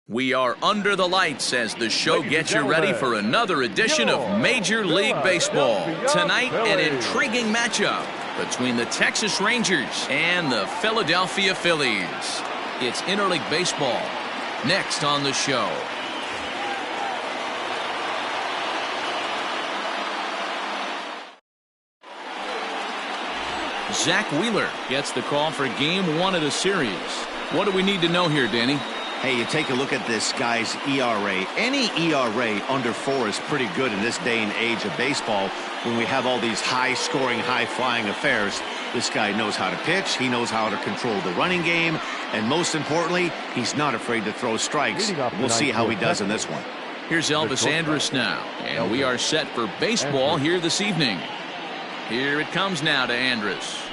We are under the lights as the show gets you ready for another edition of Major League Baseball. Tonight, an intriguing matchup between the Texas Rangers and the Philadelphia Phillies. It's interleague baseball next on the show. Zach Wheeler gets the call for game one of the series. What do we need to know here, Danny? Hey, you take a look at this guy's ERA. Any ERA under 4 is pretty good in this day and age of baseball when we have all these high-scoring, high-flying affairs. This guy knows how to pitch. He knows how to control the running game. And most importantly, he's not afraid to throw strikes. We'll see how he does in this one. Here's Elvis Andrus now. And we are set for baseball here this evening. Here it comes now to Andrus.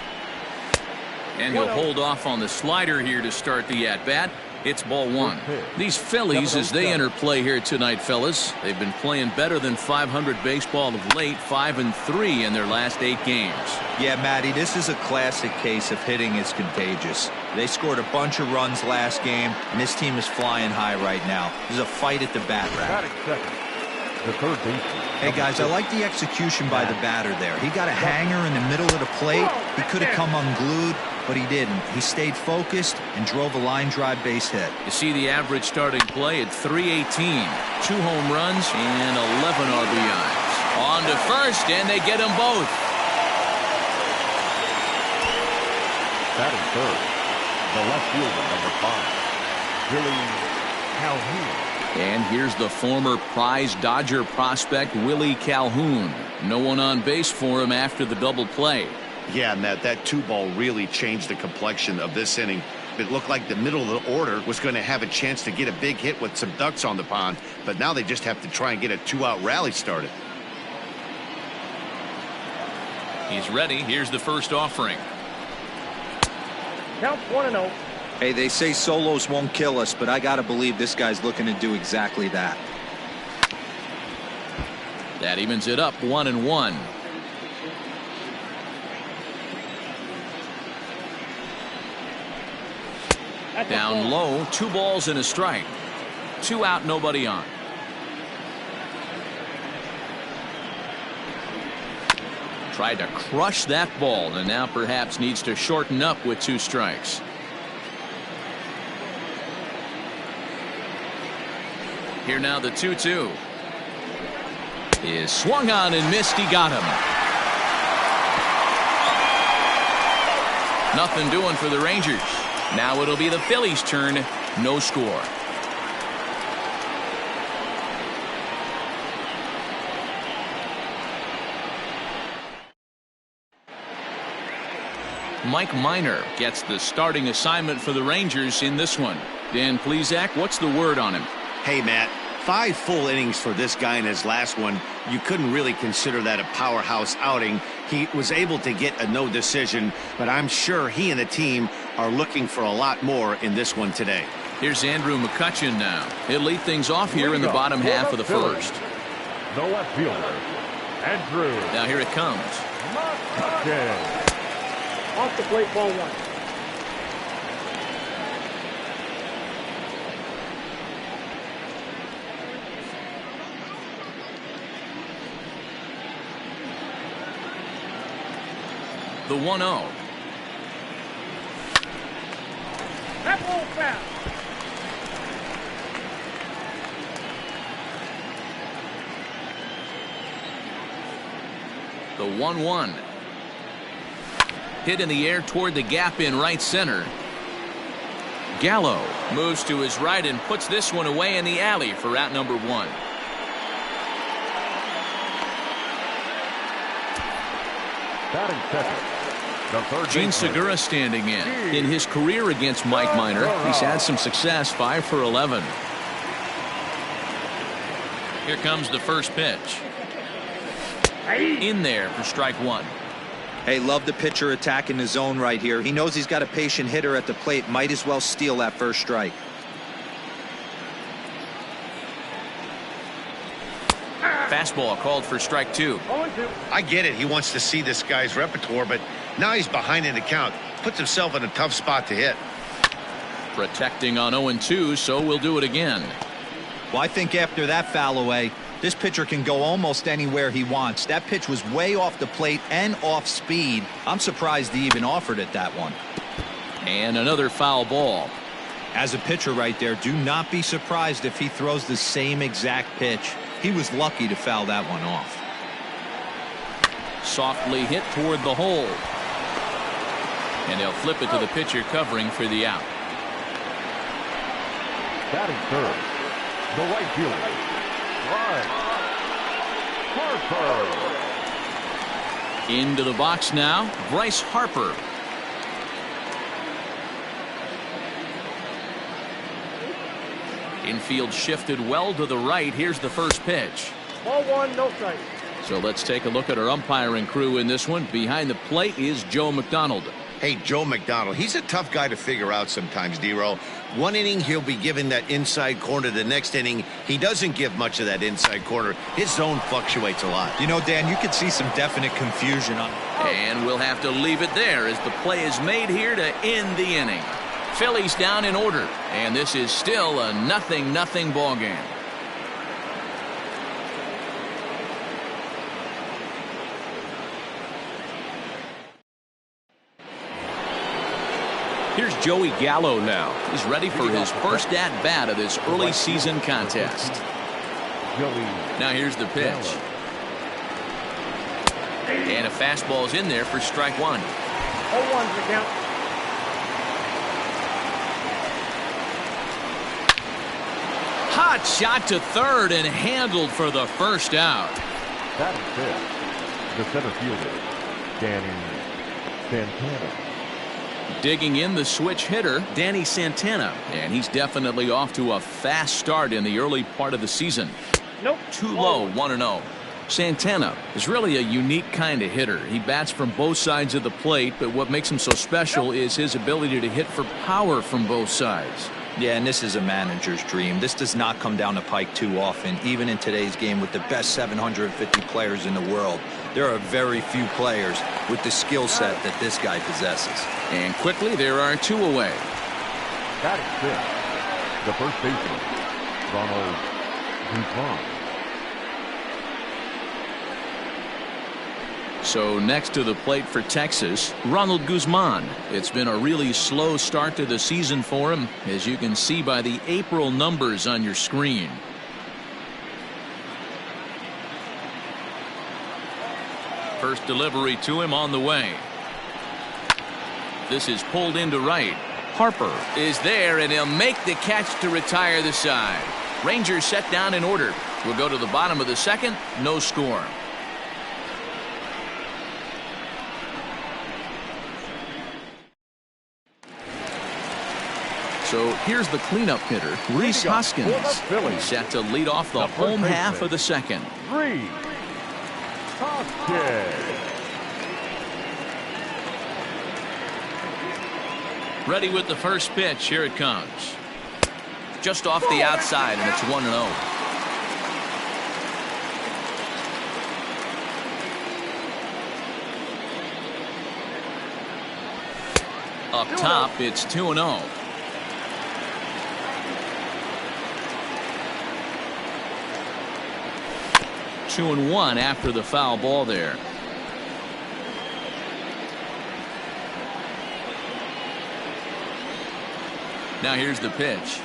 And he'll hold off on the slider here to start the at-bat. It's ball one. These Phillies, as they enter play here tonight, fellas, they've been playing better than .500 baseball of late, 5-3 in their last 8 games. Yeah, Matty, this is a classic case of hitting is contagious. They scored a bunch of runs last game, and this team is flying high right now. There's a fight at the bat rack. Hey, guys, I like the execution by the batter there. He got a hanger in the middle of the plate. He could have come unglued, but he didn't. He stayed focused and drove a line drive base hit. You see the average starting play at .318. 2 home runs and 11 RBIs. On to first, and they get them both. Batting third, the left fielder, number 5, Willie Calhoun. And here's the former prize Dodger prospect, Willie Calhoun. No one on base for him after the double play. Yeah, Matt, that 2-ball really changed the complexion of this inning. It looked like the middle of the order was going to have a chance to get a big hit with some ducks on the pond, but now they just have to try and get a 2-out rally started. He's ready. Here's the first offering. Count 1-0. Hey, they say solos won't kill us, but I got to believe this guy's looking to do exactly that. That evens it up 1-1. Down low, 2 balls and a strike. 2 out, nobody on. Tried to crush that ball and now perhaps needs to shorten up with 2 strikes. Here now the 2-2. Is swung on and missed. He got him. Nothing doing for the Rangers. Now it'll be the Phillies' turn. No score. Mike Minor gets the starting assignment for the Rangers in this one. Dan Plesac, what's the word on him? Hey, Matt, 5 full innings for this guy in his last one. You couldn't really consider that a powerhouse outing. He was able to get a no decision, but I'm sure he and the team are looking for a lot more in this one today. Here's Andrew McCutchen now. He'll lead things off here in the bottom half of the first. The left fielder, Andrew. Now here it comes. McCutchen. Off the plate, ball 1. The 1-0. That ball foul. The 1-1. Hit in the air toward the gap in right center. Gallo moves to his right and puts this one away in the alley for out number 1. Batting second, the third Gene baseman, Segura standing in. In his career against Mike Minor, he's had some success, 5 for 11. Here comes the first pitch. In there for strike 1. Hey, love the pitcher attacking the zone right here. He knows he's got a patient hitter at the plate. Might as well steal that first strike. Fastball called for strike 2. I get it. He wants to see this guy's repertoire, but now he's behind in the count. Puts himself in a tough spot to hit. Protecting on 0-2, so we'll do it again. Well, I think after that foul away, this pitcher can go almost anywhere he wants. That pitch was way off the plate and off speed. I'm surprised he even offered it that one. And another foul ball. As a pitcher right there, do not be surprised if he throws the same exact pitch. He was lucky to foul that one off. Softly hit toward the hole. And they'll flip it to the pitcher covering for the out. Batting third, the right fielder, Bryce Harper. Into the box now, Bryce Harper. Infield shifted well to the right. Here's the first pitch. Ball one, no strike. So let's take a look at our umpiring crew in this one. Behind the plate is Joe McDonald. Hey, Joe McDonald, he's a tough guy to figure out sometimes, D-Row. One inning, he'll be giving that inside corner. The next inning, he doesn't give much of that inside corner. His zone fluctuates a lot. You know, Dan, you could see some definite confusion on. And we'll have to leave it there as the play is made here to end the inning. Phillies down in order, and this is still a 0-0 ball game. Here's Joey Gallo now. He's ready for his first at-bat of this early season contest. Now here's the pitch. And a fastball's in there for strike one. 0-1's the count. Hot shot to third and handled for the first out. Batting fifth, the center fielder, Danny Santana. Digging in the switch hitter, Danny Santana. And he's definitely off to a fast start in the early part of the season. Nope. Too low, 1-0. Santana is really a unique kind of hitter. He bats from both sides of the plate, but what makes him so special is his ability to hit for power from both sides. Yeah, and this is a manager's dream. This does not come down the pike too often, even in today's game with the best 750 players in the world. There are very few players with the skill set that this guy possesses. And quickly, there are two away. Batting fifth, the first baseman, Ronald Guzman. So next to the plate for Texas, Ronald Guzman. It's been a really slow start to the season for him, as you can see by the April numbers on your screen. First delivery to him on the way. This is pulled into right. Harper is there, and he'll make the catch to retire the side. Rangers set down in order. We'll go to the bottom of the second. No score. So here's the cleanup hitter, Rhys Hoskins. He's set to lead off the home half of the second. Rhys Hoskins. Ready with the first pitch. Here it comes. Just off the outside, and it's 1-0. Up top, it's 2-0. Two and one after the foul ball there. Now here's the pitch.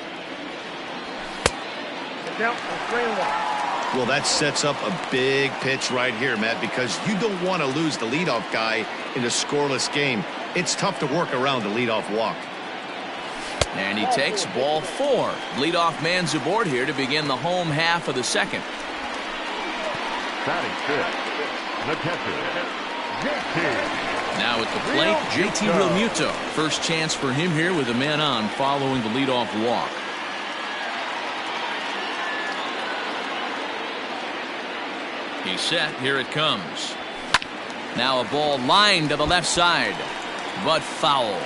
Well, that sets up a big pitch right here, Matt, because you don't want to lose the leadoff guy in a scoreless game. It's tough to work around the leadoff walk. And he takes ball four. Leadoff man's aboard here to begin the home half of the second. Batting fifth, the catcher, JT. Now at the plate, JT Realmuto. First chance for him here with a man on following the leadoff walk. He's set. Here it comes. Now a ball lined to the left side, but foul.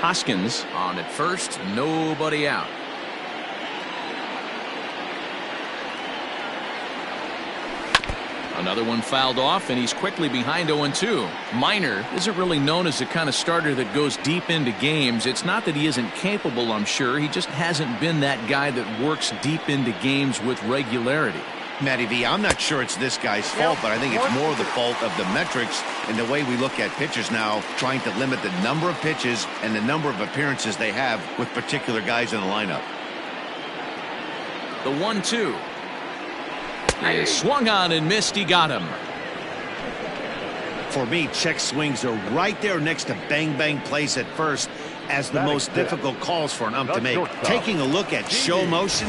Hoskins on at first, nobody out. Another one fouled off, and he's quickly behind 0-2. Minor isn't really known as the kind of starter that goes deep into games. It's not that he isn't capable, I'm sure. He just hasn't been that guy that works deep into games with regularity. Matty V, I'm not sure it's this guy's fault, but I think it's more the fault of the metrics and the way we look at pitchers now, trying to limit the number of pitches and the number of appearances they have with particular guys in the lineup. The 1-2 is swung on and missed. He got him. For me, check swings are right there next to bang bang plays at first as the most difficult calls for an ump to make. Taking a look at show motion,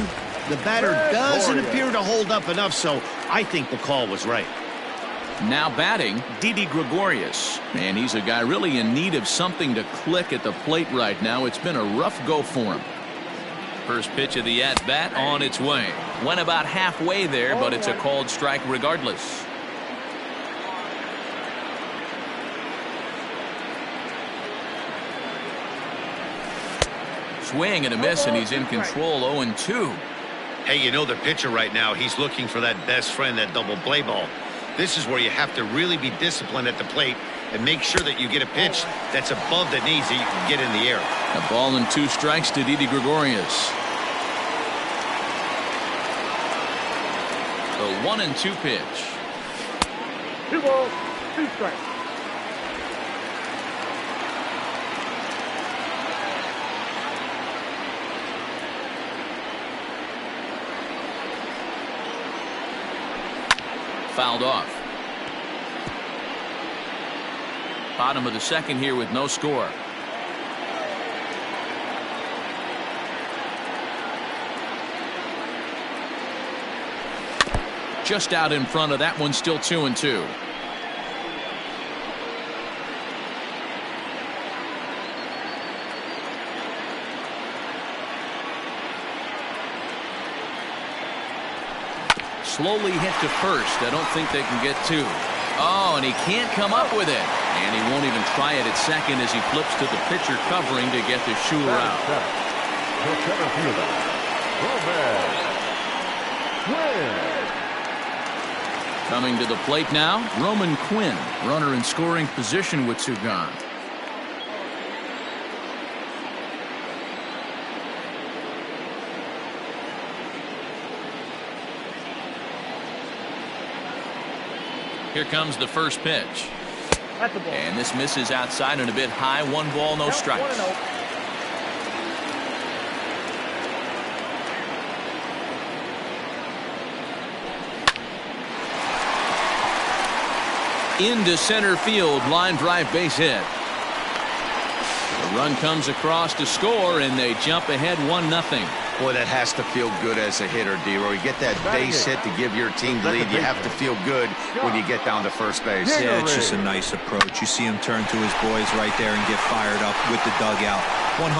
the batter doesn't appear to hold up enough, so I think the call was right. Now batting, Didi Gregorius, and he's a guy really in need of something to click at the plate right now. It's been a rough go for him. First pitch of the at-bat on its way. Went about halfway there, but it's a called strike regardless. Swing and a miss, and he's in control. 0-2. Hey, you know the pitcher right now, he's looking for that best friend, that double play ball. This is where you have to really be disciplined at the plate and make sure that you get a pitch that's above the knees that you can get in the air. A ball and 2 strikes to Didi Gregorius. The 1-2 pitch. 2 balls, 2 strikes. Fouled off. Bottom of the second here with no score. Just out in front of that one, still 2-2. Slowly hit to first. I don't think they can get 2. Oh, and he can't come up with it. And he won't even try it at second as he flips to the pitcher covering to get the shooter out. The center fielder, Roman. Coming to the plate now, Roman Quinn, runner in scoring position with 2 gone. Here comes the first pitch. That's a ball. And this misses outside and a bit high. 1 ball, no strikes. 1-0. Into center field, line drive, base hit. The run comes across to score, and they jump ahead 1-0. Boy, that has to feel good as a hitter, D-Roy. You get that base hit to give your team the lead. You have to feel good when you get down to first base. Yeah, it's just a nice approach. You see him turn to his boys right there and get fired up with the dugout. 100%,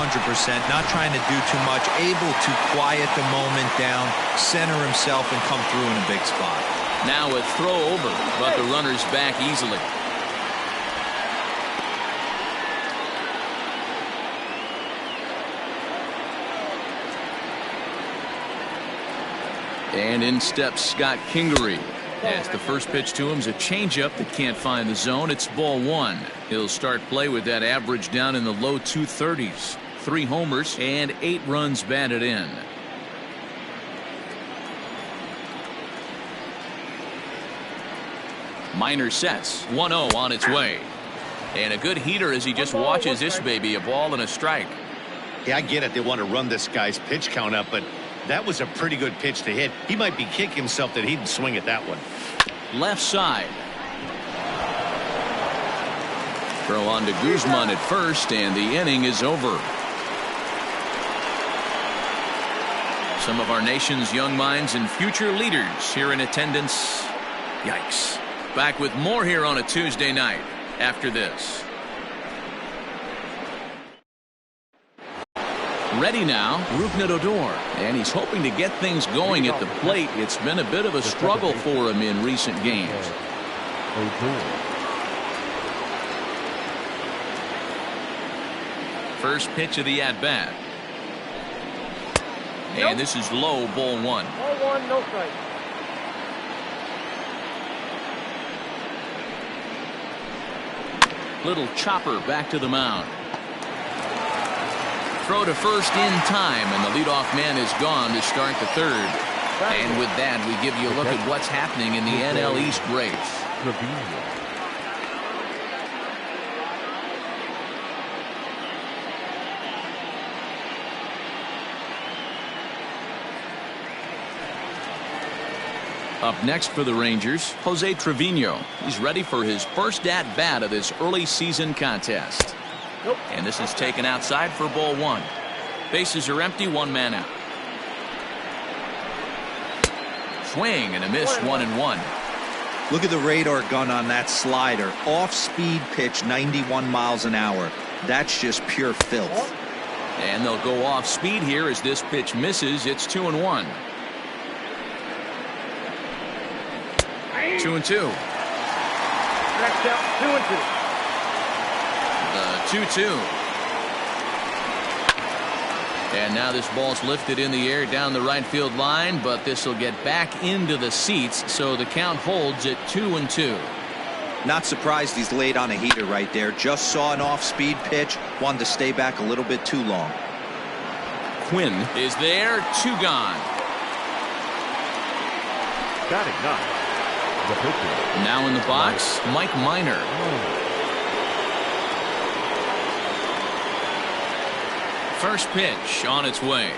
not trying to do too much, able to quiet the moment down, center himself, and come through in a big spot. Now a throw over, but the runner's back easily. And in steps Scott Kingery. As the first pitch to him is a changeup that can't find the zone. It's ball 1. He'll start play with that average down in the low 230s. 3 homers and 8 runs batted in. Minor sets. 1-0 on its way. And a good heater as he just watches this baby. A ball and a strike. Yeah, I get it. They want to run this guy's pitch count up, but that was a pretty good pitch to hit. He might be kicking himself that he didn't swing at that one. Left side. Throw on to Guzman at first, and the inning is over. Some of our nation's young minds and future leaders here in attendance. Yikes. Back with more here on a Tuesday night after this. Ready now, Rougned Odor, and he's hoping to get things going at the plate. It's been a bit of a struggle for him in recent games. First pitch of the at-bat. And this is low, ball 1. Ball 1, no strike. Little chopper back to the mound. Throw to first in time, and the leadoff man is gone to start the third. And with that, we give you a look at what's happening in the NL East race. Up next for the Rangers, Jose Trevino. He's ready for his first at-bat of this early season contest. And this is taken outside for ball one. Bases are empty, one man out. Swing and a miss, 1-1. Look at the radar gun on that slider. Off-speed pitch, 91 miles an hour. That's just pure filth. And they'll go off speed here as this pitch misses. It's 2-1. 2-2. Next out, 2-2. The 2-2. And now this ball's lifted in the air down the right field line, but this will get back into the seats, so the count holds at 2-2. Not surprised he's laid on a heater right there. Just saw an off-speed pitch, wanted to stay back a little bit too long. Quinn is there, 2 gone. Batting ninth, the pitcher. Now in the box, Mike Minor. First pitch on its way.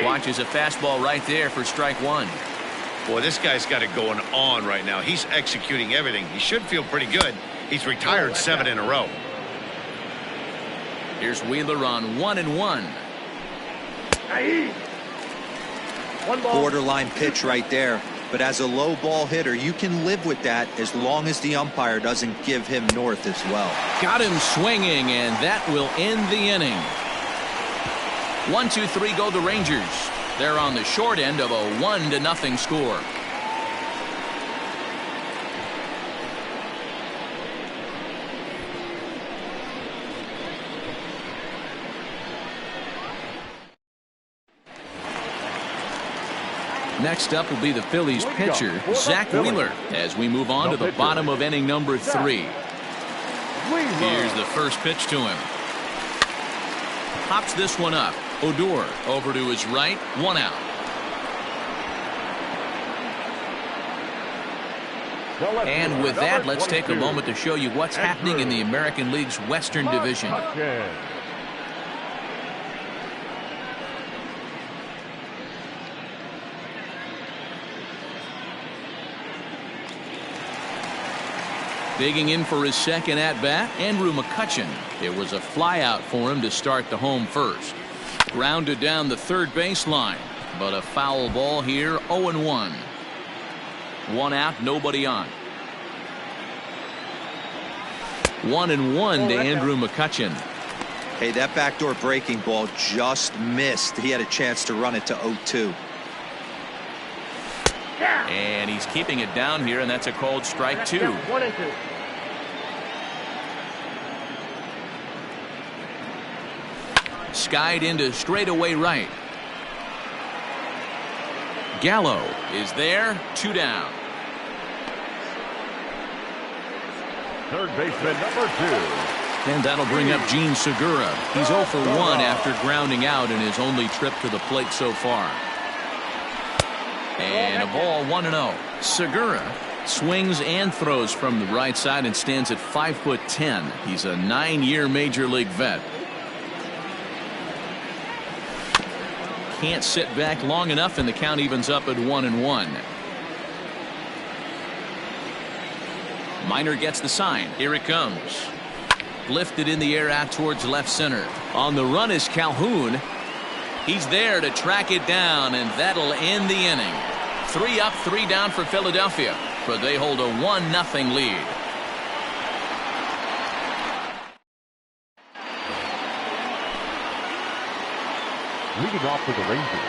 Watches a fastball right there for strike one. Boy, this guy's got it going on right now. He's executing everything. He should feel pretty good. He's retired 7 in a row. Here's Wheeler on 1-1. One ball. Borderline pitch right there. But as a low ball hitter, you can live with that as long as the umpire doesn't give him north as well. Got him swinging, and that will end the inning. 1-2-3 go the Rangers. They're on the short end of a 1-0 score. Next up will be the Phillies pitcher, Zach Wheeler, as we move on to the bottom of inning number 3. Here's the first pitch to him. Pops this one up. Odor over to his right, 1 out. And with that, let's take a moment to show you what's happening in the American League's Western Division. Digging in for his second at-bat, Andrew McCutchen. It was a flyout for him to start the home first. Grounded down the third baseline, but a foul ball here, 0-1. 1 out, nobody on. 1-1 to Andrew McCutchen. Hey, that backdoor breaking ball just missed. He had a chance to run it to 0-2. And he's keeping it down here, and that's a called strike 2. 1-2. Skied into straightaway right. Gallo is there, 2 down. Third baseman number 2. And that'll bring up Gene Segura. He's 0 for 1 after grounding out in his only trip to the plate so far. And a ball, 1-0. Segura swings and throws from the right side and stands at 5'10". He's a 9-year major league vet. Can't sit back long enough, and the count evens up at 1-1. Minor gets the sign. Here it comes. Lifted in the air out towards left center. On the run is Calhoun. He's there to track it down, and that'll end the inning. 3 up, 3 down for Philadelphia, but they hold a 1-0 lead. Leading off for the Rangers,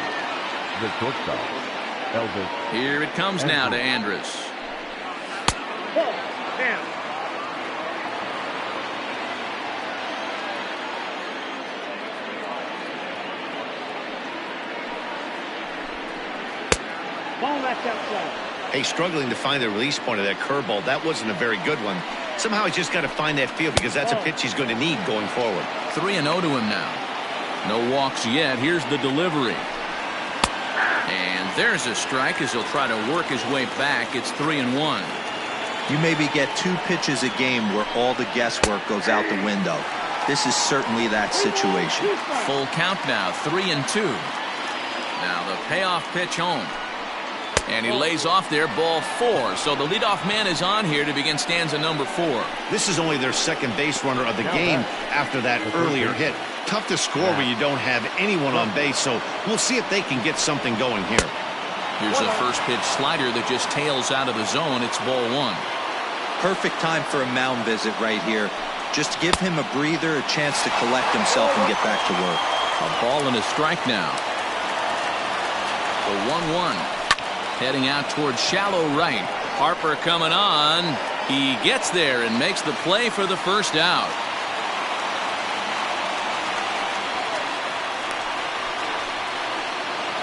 the shortstop, Elvis. Here it comes now to Andrus. Ball, down. Ball, that's outside. Hey, struggling to find the release point of that curveball. That wasn't a very good one. Somehow he's just got to find that feel because that's a pitch he's going to need going forward. 3-0 to him now. No walks yet. Here's the delivery. And there's a strike as he'll try to work his way back. It's 3-1. You maybe get 2 pitches a game where all the guesswork goes out the window. This is certainly that situation. Full count now, 3-2. Now the payoff pitch home. And he lays off there, ball 4. So the leadoff man is on here to begin stanza number 4. This is only their second base runner of the game after that earlier hit. Tough to score when you don't have anyone on base, so we'll see if they can get something going here. Here's a first pitch slider that just tails out of the zone. It's ball 1. Perfect time for a mound visit right here. Just give him a breather, a chance to collect himself and get back to work. A ball and a strike now. The 1-1. Heading out towards shallow right. Harper coming on. He gets there and makes the play for the first out.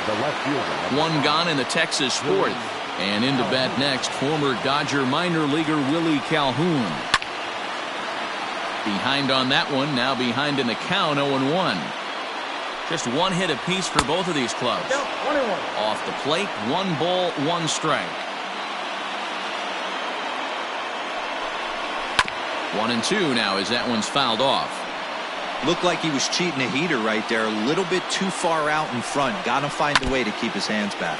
The left fielder. One gone in the Texas fourth. And into bat next, former Dodger minor leaguer Willie Calhoun. Behind on that one, now behind in the count, 0-1. Just 1 hit apiece for both of these clubs. Off the plate, 1 ball, 1 strike. 1-2 now as that one's fouled off. Looked like he was cheating a heater right there. A little bit too far out in front. Got to find a way to keep his hands back.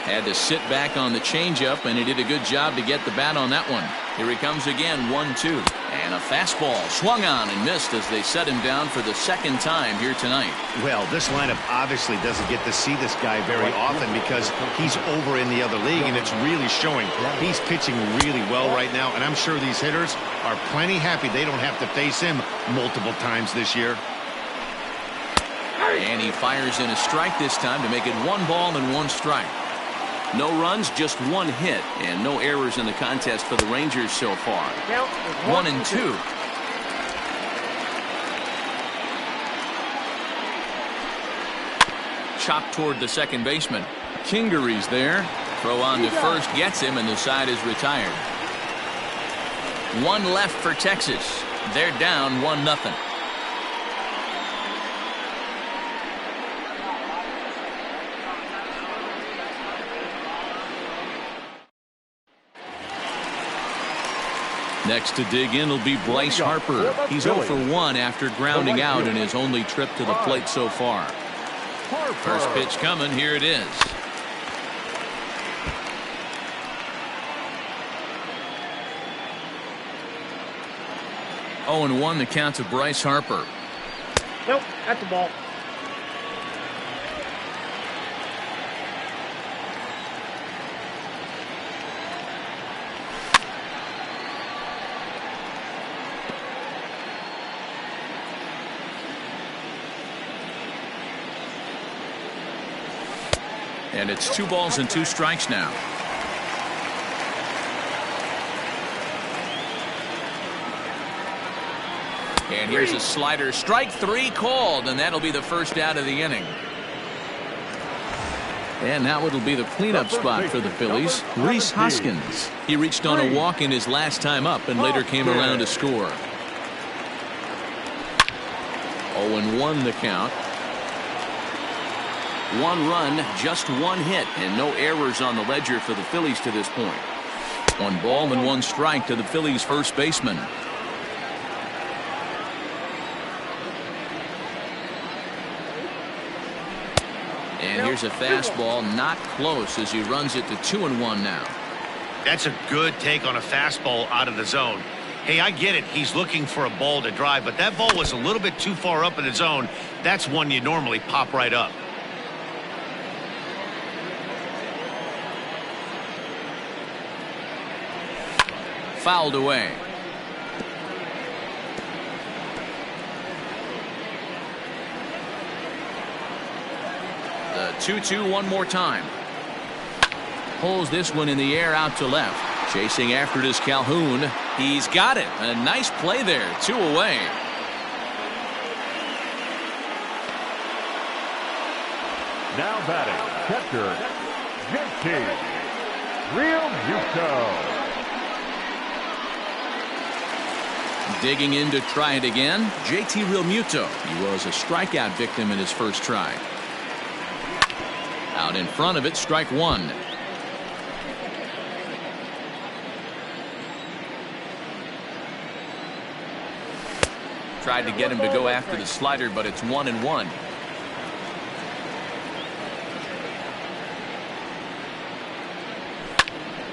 Had to sit back on the changeup, and he did a good job to get the bat on that one. Here he comes again, 1-2. And a fastball swung on and missed as they set him down for the second time here tonight. Well, this lineup obviously doesn't get to see this guy very often because he's over in the other league, and it's really showing. He's pitching really well right now, and I'm sure these hitters are plenty happy they don't have to face him multiple times this year. And he fires in a strike this time to make it 1 ball and 1 strike. No runs, just 1 hit, and no errors in the contest for the Rangers so far. 1-2. Chopped toward the second baseman. Kingery's there. Throw on to first, gets him, and the side is retired. 1 left for Texas. They're down 1-0. Next to dig in will be Bryce Harper. He's 0 for 1 after grounding out in his only trip to the plate so far. First pitch coming. Here it is. Oh, and 1 the count to Bryce Harper. Nope, that's the ball. And it's 2 balls and 2 strikes now. And here's a slider. Strike 3 called, and that'll be the first out of the inning. And now it'll be the cleanup spot for the Phillies. Rhys Hoskins. He reached on a walk in his last time up and later came around to score. 0-1 the count. 1 run, just 1 hit, and no errors on the ledger for the Phillies to this point. 1 ball and 1 strike to the Phillies first baseman. And here's a fastball, not close as he runs it to 2-1 now. That's a good take on a fastball out of the zone. Hey, I get it. He's looking for a ball to drive, but that ball was a little bit too far up in the zone. That's one you normally pop right up. Fouled away. The 2-2 one more time. Pulls this one in the air out to left. Chasing after it is Calhoun. He's got it. A nice play there. 2 away. Now batting, catcher, JT. Real Muto. Digging in to try it again, JT Realmuto. He was a strikeout victim in his first try. Out in front of it, strike one. Tried to get him to go after the slider, but it's 1-1.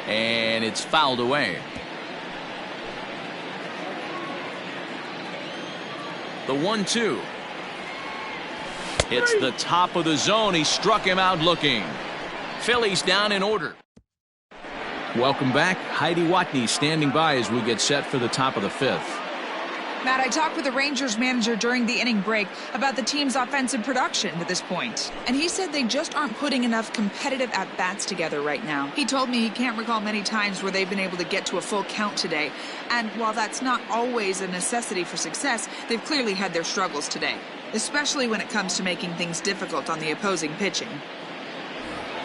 And it's fouled away. The 1-2. It's the top of the zone. He struck him out looking. Phillies down in order. Welcome back. Heidi Watney standing by as we get set for the top of the fifth. Matt, I talked with the Rangers manager during the inning break about the team's offensive production to this point, and he said they just aren't putting enough competitive at-bats together right now. He told me he can't recall many times where they've been able to get to a full count today, and while that's not always a necessity for success, they've clearly had their struggles today, especially when it comes to making things difficult on the opposing pitching.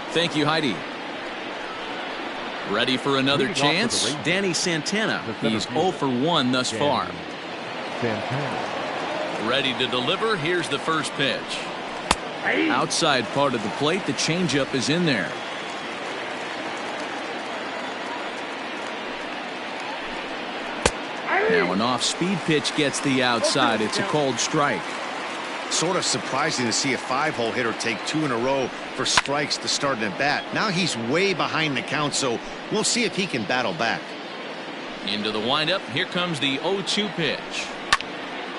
Thank you, Heidi. Ready for another chance? Danny Santana. He's 0 for 1 thus far. Santana. Ready to deliver. Here's the first pitch. Outside part of the plate. The changeup is in there. Now an off-speed pitch gets the outside. It's a cold strike. Sort of surprising to see a 5-hole hitter take 2 in a row for strikes to start an at-bat. Now he's way behind the count, so we'll see if he can battle back. Into the windup. Here comes the 0-2 pitch.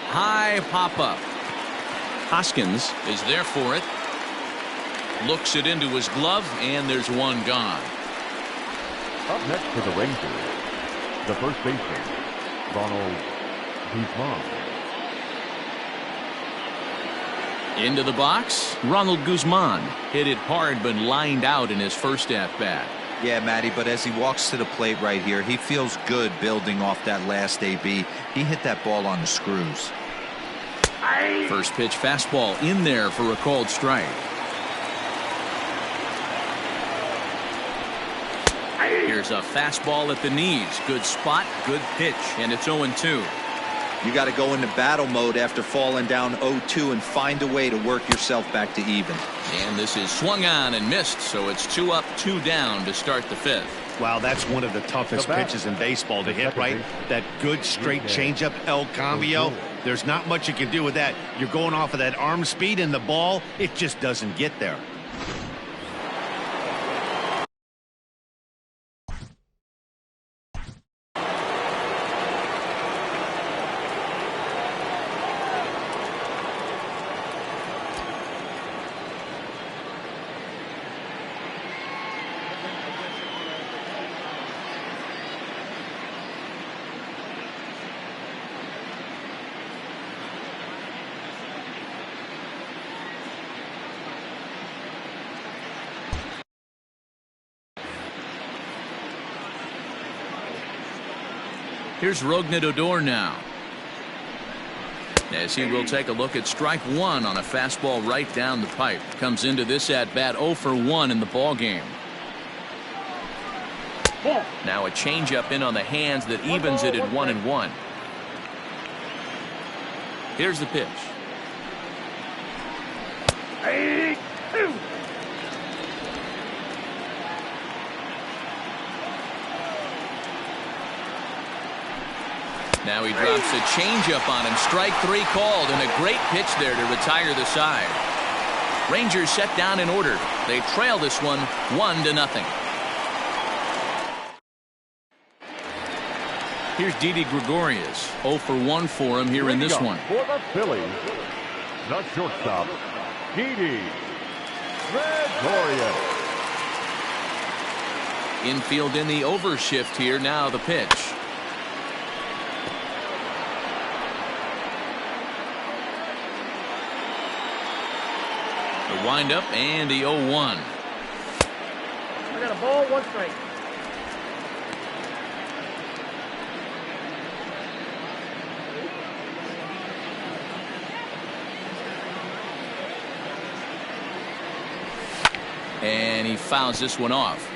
High pop-up. Hoskins is there for it. Looks it into his glove, and there's one gone. Up next for the Rangers, the first baseman, Ronald Guzman. Into the box, Ronald Guzman. Hit it hard, but lined out in his first at-bat. Yeah, Matty, but as he walks to the plate right here, he feels good building off that last AB. He hit that ball on the screws. First pitch fastball in there for a called strike. Here's a fastball at the knees. Good spot, good pitch, and it's 0-2. You got to go into battle mode after falling down 0-2 and find a way to work yourself back to even. And this is swung on and missed, so it's 2 up, 2 down to start the fifth. Wow, that's one of the toughest pitches in baseball to hit, right? That good straight changeup, El Cambio. There's not much you can do with that. You're going off of that arm speed, and the ball, it just doesn't get there. Here's Rougned Odor now. As he will take a look at strike one on a fastball right down the pipe. Comes into this at-bat 0 for 1 in the ball game. Now a changeup in on the hands that evens it at 1-1. Here's the pitch. Now he drops a changeup on him. Strike 3 called, and a great pitch there to retire the side. Rangers set down in order. They trail this one 1-0. Here's Didi Gregorius. 0 for 1 for him here in this one. For the Phillies, the shortstop, Didi Gregorius. Infield in the overshift here. Now the pitch. The windup and the 0-1. I got a ball, 1 strike. And he fouls this one off.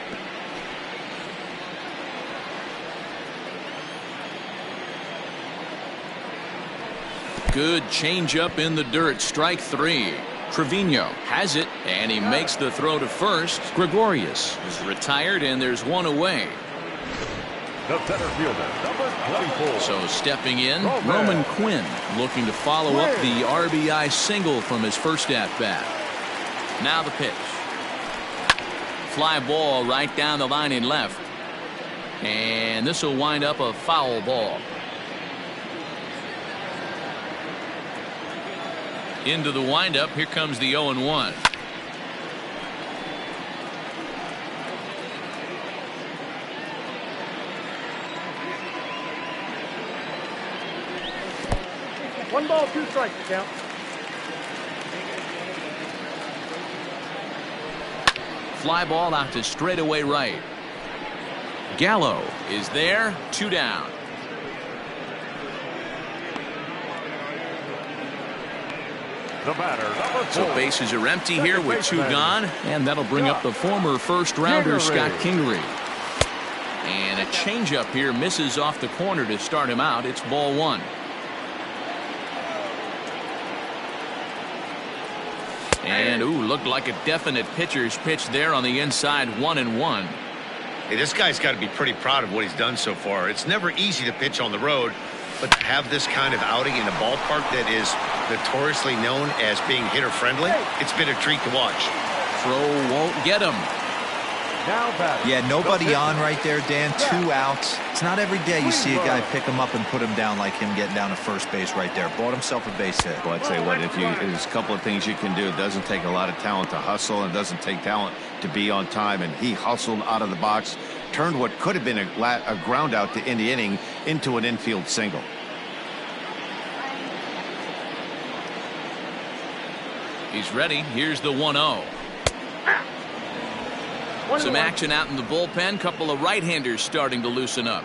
Good changeup in the dirt. Strike 3. Trevino has it, and he makes the throw to first. Gregorius is retired, and there's one away. The center fielder, number 24. So stepping in, Roman Quinn looking to follow up the RBI single from his first at-bat. Now the pitch. Fly ball right down the line in left. And this will wind up a foul ball. Into the windup. Here comes the 0-1. One ball, 2 strikes, count. Fly ball out to straightaway right. Gallo is there. 2 down. The batter, number 4. So bases are empty here with 2 gone, and that'll bring up the former first-rounder Scott Kingery. And a changeup here misses off the corner to start him out. It's ball 1. And looked like a definite pitcher's pitch there on the inside. 1-1. Hey, this guy's got to be pretty proud of what he's done so far. It's never easy to pitch on the road, but to have this kind of outing in a ballpark that is notoriously known as being hitter-friendly, it's been a treat to watch. Throw won't get him. Now batting. Yeah, nobody on right there, Dan. 2 outs. It's not every day you see a guy pick him up and put him down like him getting down to first base right there. Bought himself a base hit. Well, I'd say what, there's a couple of things you can do. It doesn't take a lot of talent to hustle, and it doesn't take talent to be on time. And he hustled out of the box, turned what could have been a ground out to end the inning into an infield single. He's ready. Here's the 1-0. Some action out in the bullpen. Couple of right-handers starting to loosen up.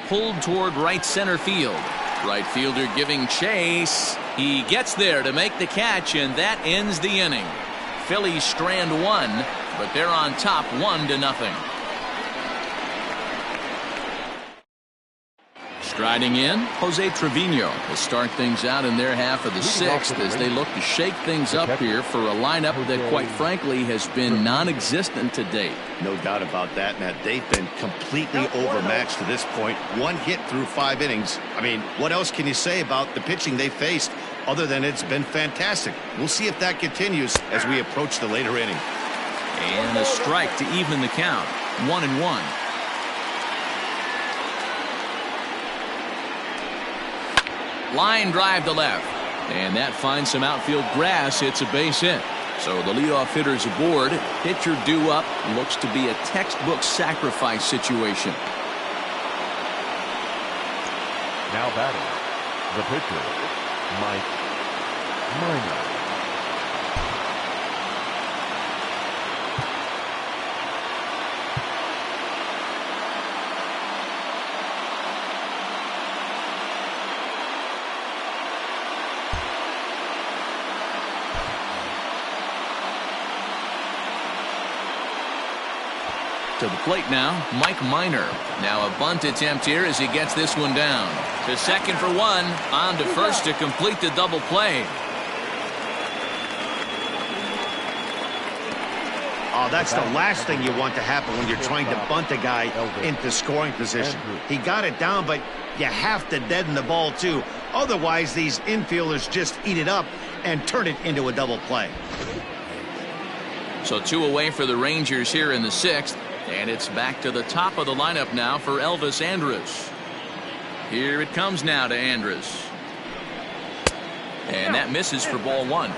Pulled toward right center field. Right fielder giving chase. He gets there to make the catch, and that ends the inning. Phillies strand 1. But they're on top 1-0. Striding in, Jose Trevino will start things out in their half of the 6th as they look to shake things up here for a lineup that, quite frankly, has been non-existent to date. No doubt about that, Matt. They've been completely overmatched to this point. 1 hit through 5 innings. I mean, what else can you say about the pitching they faced other than it's been fantastic? We'll see if that continues as we approach the later inning. And a strike to even the count. 1-1. Line drive to left. And that finds some outfield grass. It's a base hit. So the leadoff hitter's aboard. Pitcher due up. Looks to be a textbook sacrifice situation. Now batting, the pitcher, Mike Minor. To the plate now, Mike Minor. Now a bunt attempt here as he gets this one down. To second for 1. On to first to complete the double play. Oh, that's the last thing you want to happen when you're trying to bunt a guy into scoring position. He got it down, but you have to deaden the ball too. Otherwise, these infielders just eat it up and turn it into a double play. So 2 away for the Rangers here in the 6th. And it's back to the top of the lineup now for Elvis Andrus. Here it comes now to Andrus. And that misses for ball 1.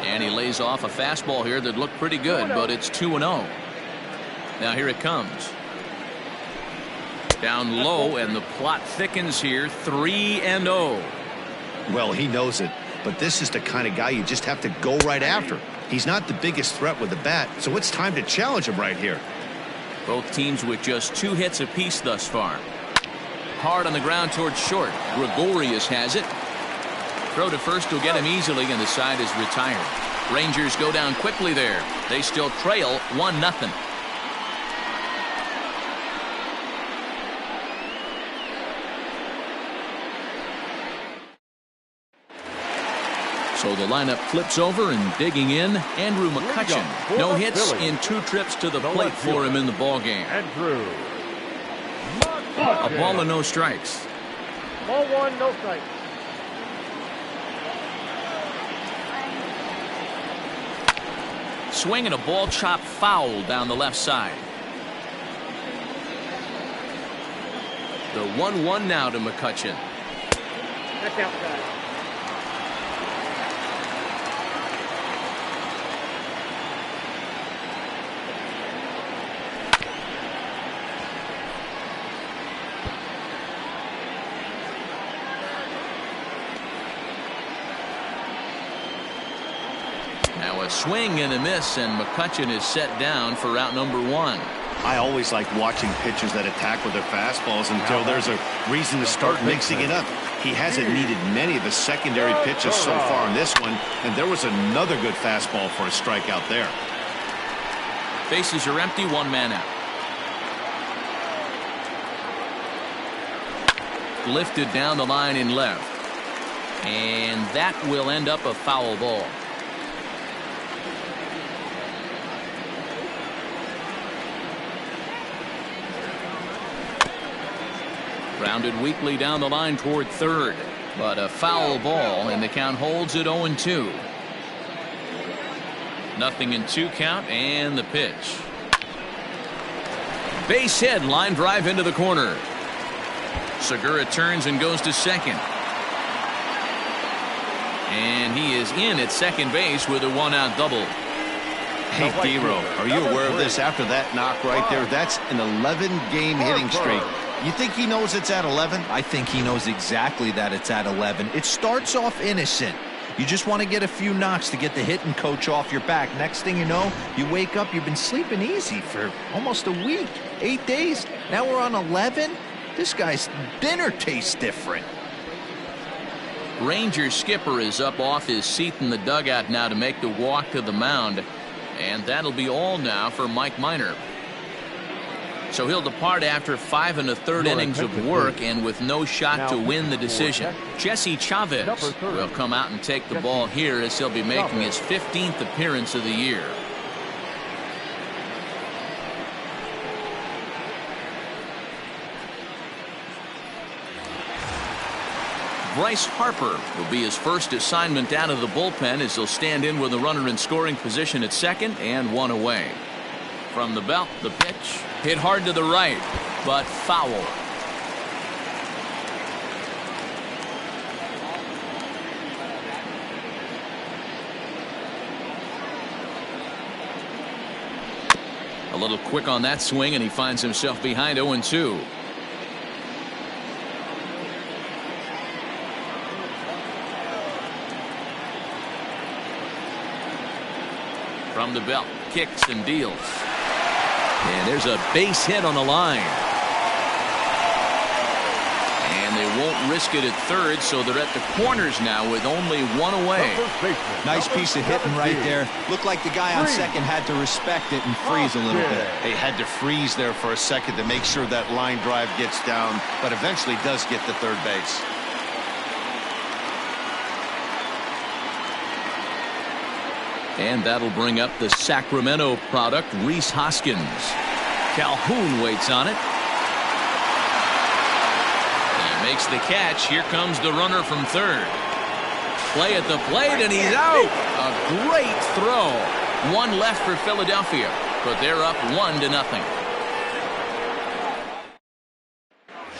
And he lays off a fastball here that looked pretty good, but it's 2-0. Now here it comes. Down low, and the plot thickens here. 3-0. Well, he knows it. But this is the kind of guy you just have to go right after. He's not the biggest threat with the bat, so it's time to challenge him right here. Both teams with just 2 hits apiece thus far. Hard on the ground towards short. Gregorius has it. Throw to first will get him easily, and the side is retired. Rangers go down quickly there. They still trail 1-0. So the lineup flips over, and digging in, Andrew McCutchen. No hits in 2 trips to the plate for him in the ballgame. A ball and no strikes. Ball 1, no strikes. Swing and a ball chop foul down the left side. The 1-1 now to McCutchen. That's outside. Now a swing and a miss, and McCutchen is set down for out number 1. I always like watching pitchers that attack with their fastballs until there's a reason to start mixing it up. He hasn't needed many of the secondary pitches so far in this one, and there was another good fastball for a strikeout there. Bases are empty, 1 man out. Lifted down the line in left, and that will end up a foul ball. Grounded weakly down the line toward third, but a foul ball, and the count holds at 0-2. Nothing in 2 count, and the pitch. Base hit, line drive into the corner. Segura turns and goes to second. And he is in at second base with a 1-out double. Hey, Dero, are you aware of this? After that knock right there, that's an 11-game hitting streak. You think he knows it's at 11? I think he knows exactly that it's at 11. It starts off innocent. You just want to get a few knocks to get the hitting coach off your back. Next thing you know, you wake up, you've been sleeping easy for almost a week, 8 days. Now we're on 11. This guy's dinner tastes different. Ranger skipper is up off his seat in the dugout now to make the walk to the mound. And that'll be all now for Mike Minor. So he'll depart after 5 1/3 innings of work and with no shot to win the decision. Jesse Chavez will come out and take the ball here as he'll be making his 15th appearance of the year. Bryce Harper will be his first assignment out of the bullpen as he'll stand in with a runner in scoring position at second and 1 away. From the belt, the pitch hit hard to the right, but foul. A little quick on that swing, and he finds himself behind 0-2. From the belt, kicks and deals. And there's a base hit on the line. And they won't risk it at third, so they're at the corners now with only 1 away. Nice piece of hitting right there. Looked like the guy on second had to respect it and freeze a little bit. They had to freeze there for a second to make sure that line drive gets down, but eventually does get to third base. And that'll bring up the Sacramento product, Rhys Hoskins. Calhoun waits on it. He makes the catch. Here comes the runner from third. Play at the plate, and he's out. A great throw. 1 left for Philadelphia, but they're up 1-0.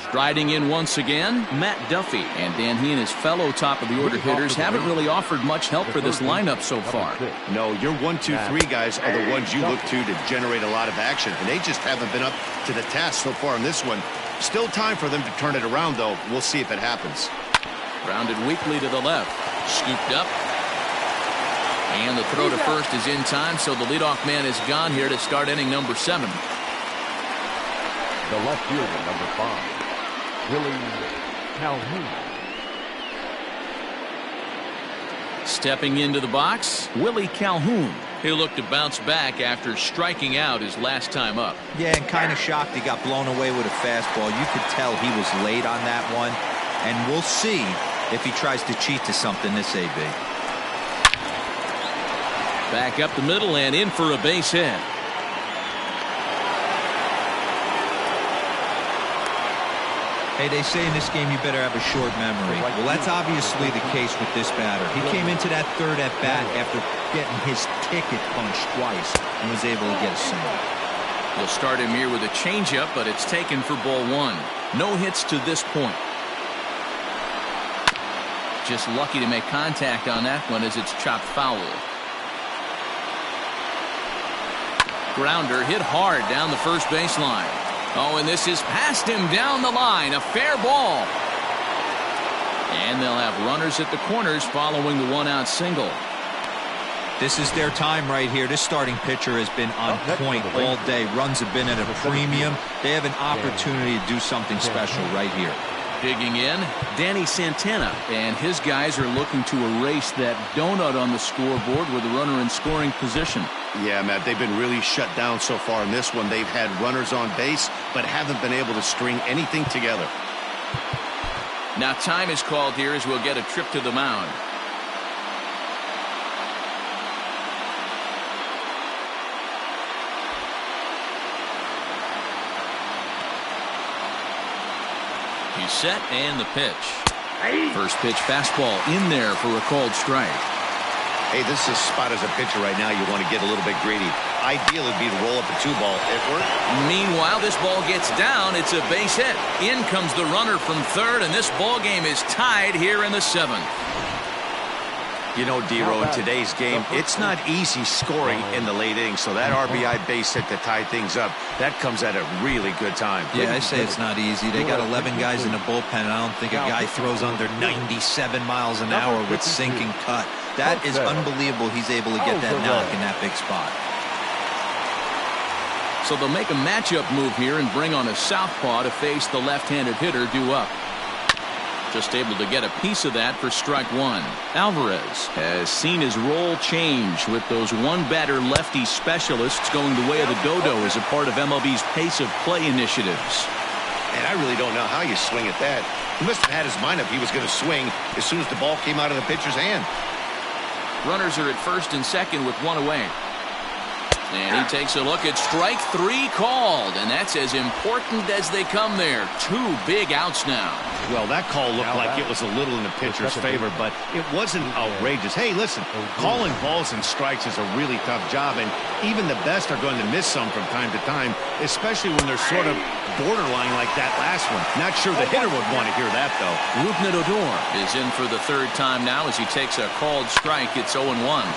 Striding in once again, Matt Duffy. And Dan, he and his fellow top-of-the-order hitters haven't really offered much help for this lineup so far. No, your 1, 2, 3 guys are the ones you look to generate a lot of action, and they just haven't been up to the task so far in this one. Still time for them to turn it around, though. We'll see if it happens. Grounded weakly to the left. Scooped up. And the throw to first is in time, so the leadoff man is gone here to start inning number 7. The left fielder, number 5, Willie Calhoun. Stepping into the box, Willie Calhoun. He'll look to bounce back after striking out his last time up. Yeah, and kind of shocked he got blown away with a fastball. You could tell he was late on that one. And we'll see if he tries to cheat to something this AB. Back up the middle and in for a base hit. Hey, they say in this game you better have a short memory. Well, that's obviously the case with this batter. He came into that third at bat after getting his ticket punched twice and was able to get a single. We'll start him here with a changeup, but it's taken for ball 1. No hits to this point. Just lucky to make contact on that one as it's chopped foul. Grounder hit hard down the first baseline. Oh, and this is past him down the line. A fair ball. And they'll have runners at the corners following the one-out single. This is their time right here. This starting pitcher has been on point all day. Runs have been at a premium. They have an opportunity to do something special right here. Digging in, Danny Santana. And his guys are looking to erase that donut on the scoreboard with a runner in scoring position. Yeah, Matt, they've been really shut down so far in this one. They've had runners on base, but haven't been able to string anything together. Now time is called here as we'll get a trip to the mound. He's set and the pitch. First pitch fastball in there for a called strike. Hey, this is a spot as a pitcher right now you want to get a little bit greedy. Ideal would be to roll up a 2-ball. It worked. Meanwhile, this ball gets down. It's a base hit. In comes the runner from third, and this ball game is tied here in the 7th. You know, D-Row, in today's game, it's not easy scoring in the late innings, so that RBI base hit to tie things up, that comes at a really good time. Yeah, I say it's not easy. They got 11 guys in the bullpen, and I don't think a guy throws under 97 miles an hour with sink and cut. That is unbelievable he's able to get that knock in that big spot. So they'll make a matchup move here and bring on a southpaw to face the left-handed hitter due up. Just able to get a piece of that for strike 1. Alvarez has seen his role change with those one-batter lefty specialists going the way of the dodo as a part of MLB's pace of play initiatives. And I really don't know how you swing at that. He must have had his mind up he was going to swing as soon as the ball came out of the pitcher's hand. Runners are at first and second with one away. And he takes a look at strike 3 called, and that's as important as they come there. 2 big outs now. Well, that call looked like it was a little in the pitcher's favor, but it wasn't outrageous. Hey, listen, calling balls and strikes is a really tough job, and even the best are going to miss some from time to time, especially when they're sort of borderline like that last one. Not sure the hitter would want to hear that, though. Rougned Odor is in for the 3rd time now as he takes a called strike. It's 0-1.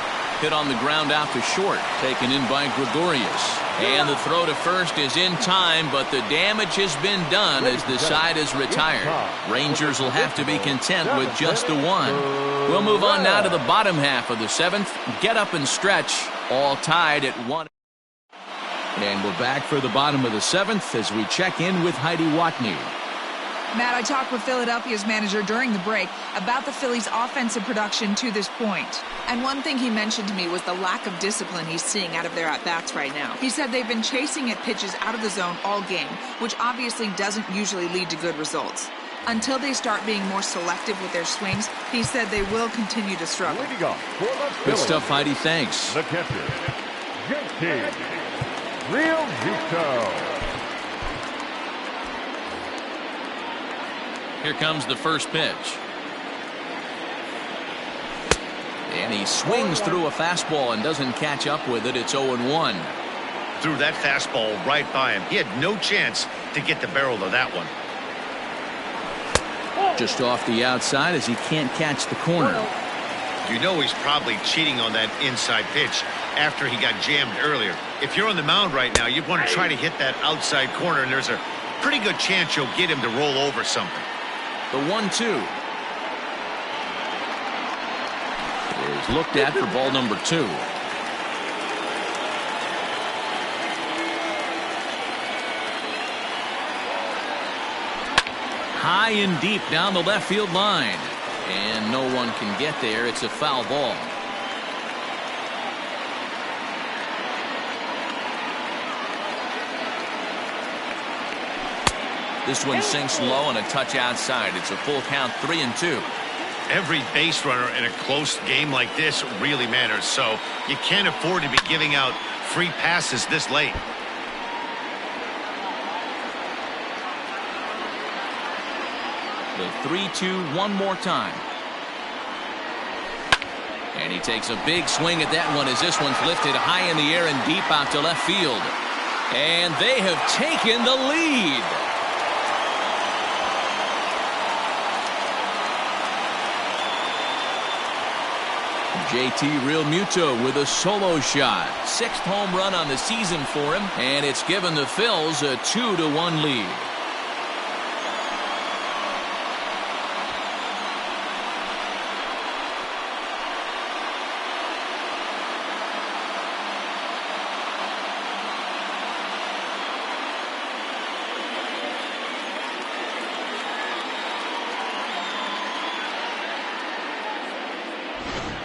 Hit on the ground out to short, taken in by Gregorius. And the throw to first is in time, but the damage has been done as the side is retired. Rangers will have to be content with just the 1. We'll move on now to the bottom half of the 7th. Get up and stretch, all tied at 1. And we're back for the bottom of the 7th as we check in with Heidi Watney. Matt, I talked with Philadelphia's manager during the break about the Phillies' offensive production to this point. And one thing he mentioned to me was the lack of discipline he's seeing out of their at-bats right now. He said they've been chasing at pitches out of the zone all game, which obviously doesn't usually lead to good results. Until they start being more selective with their swings, he said they will continue to struggle. Good stuff, Heidi. Thanks. The catcher, JT Realmuto. Here comes the first pitch. And he swings through a fastball and doesn't catch up with it. It's 0-1. Threw that fastball right by him. He had no chance to get the barrel of that one. Just off the outside as he can't catch the corner. You know he's probably cheating on that inside pitch after he got jammed earlier. If you're on the mound right now, you want to try to hit that outside corner, and there's a pretty good chance you'll get him to roll over something. The 1-2 is looked at for ball number 2. high and deep down the left field line. And no one can get there. It's a foul ball. This one sinks low and a touch outside. It's a full count, 3-2. Every base runner in a close game like this really matters, so you can't afford to be giving out free passes this late. The 3-2 one more time. And he takes a big swing at that one as this one's lifted high in the air and deep out to left field. And they have taken the lead. JT Realmuto with a solo shot. 6th home run on the season for him, and it's given the Phils a 2-1 lead.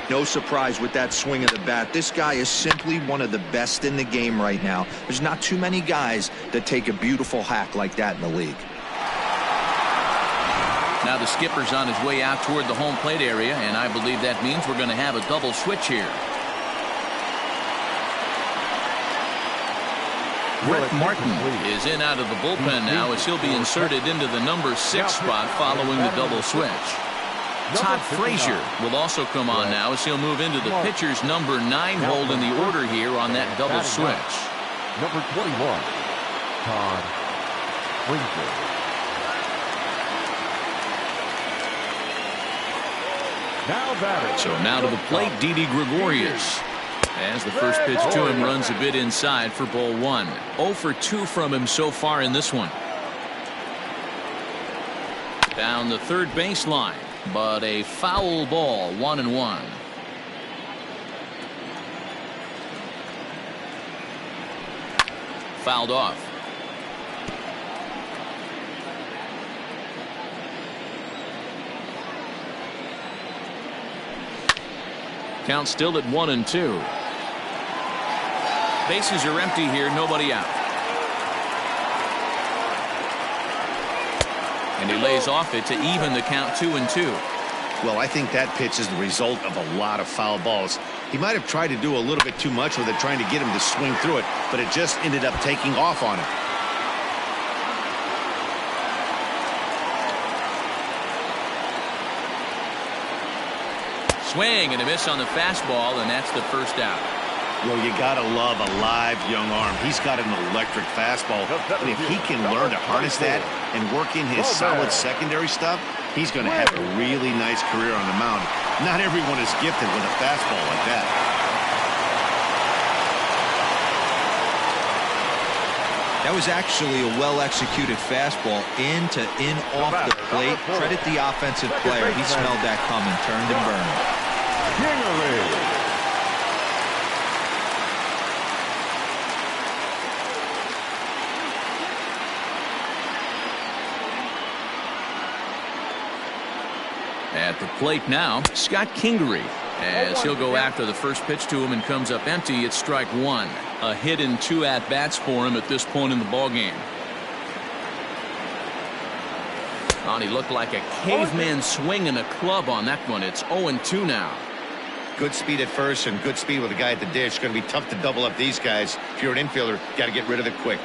No surprise with that swing of the bat. This guy is simply one of the best in the game right now. There's not too many guys that take a beautiful hack like that in the league. Now the skipper's on his way out toward the home plate area, and I believe that means we're going to have a double switch here. Brett Martin is in out of the bullpen now as he'll be inserted into the number 6 spot following the double switch. Todd Frazier will also come on now as he'll move into the pitcher's number 9 hold in the order here on that double switch. Number 21, Todd Frazier. So now to the plate, Didi Gregorius. As the first pitch to him runs a bit inside for ball 1. 0 for 2 from him so far in this one. Down the third baseline. But a foul ball, 1-1. Fouled off. Count still at 1-2. Bases are empty here, nobody out. And he lays off it to even the count 2-2. Well, I think that pitch is the result of a lot of foul balls. He might have tried to do a little bit too much with it, trying to get him to swing through it, but it just ended up taking off on him. Swing and a miss on the fastball, and that's the first out. Well, you gotta love a live young arm. He's got an electric fastball, and if he can learn to harness that and work in his solid secondary stuff, he's going to have a really nice career on the mound. Not everyone is gifted with a fastball like that. That was actually a well-executed fastball in off the plate. Credit the offensive player. He smelled that coming, turned and burned. At the plate now, Scott Kingery, as he'll go after the first pitch to him and comes up empty. It's strike 1. A hit and 2 at-bats for him at this point in the ballgame. Oh, he looked like a caveman swinging a club on that one. It's 0-2 now. Good speed at first and good speed with a guy at the dish. It's going to be tough to double up these guys. If you're an infielder, got to get rid of it quick.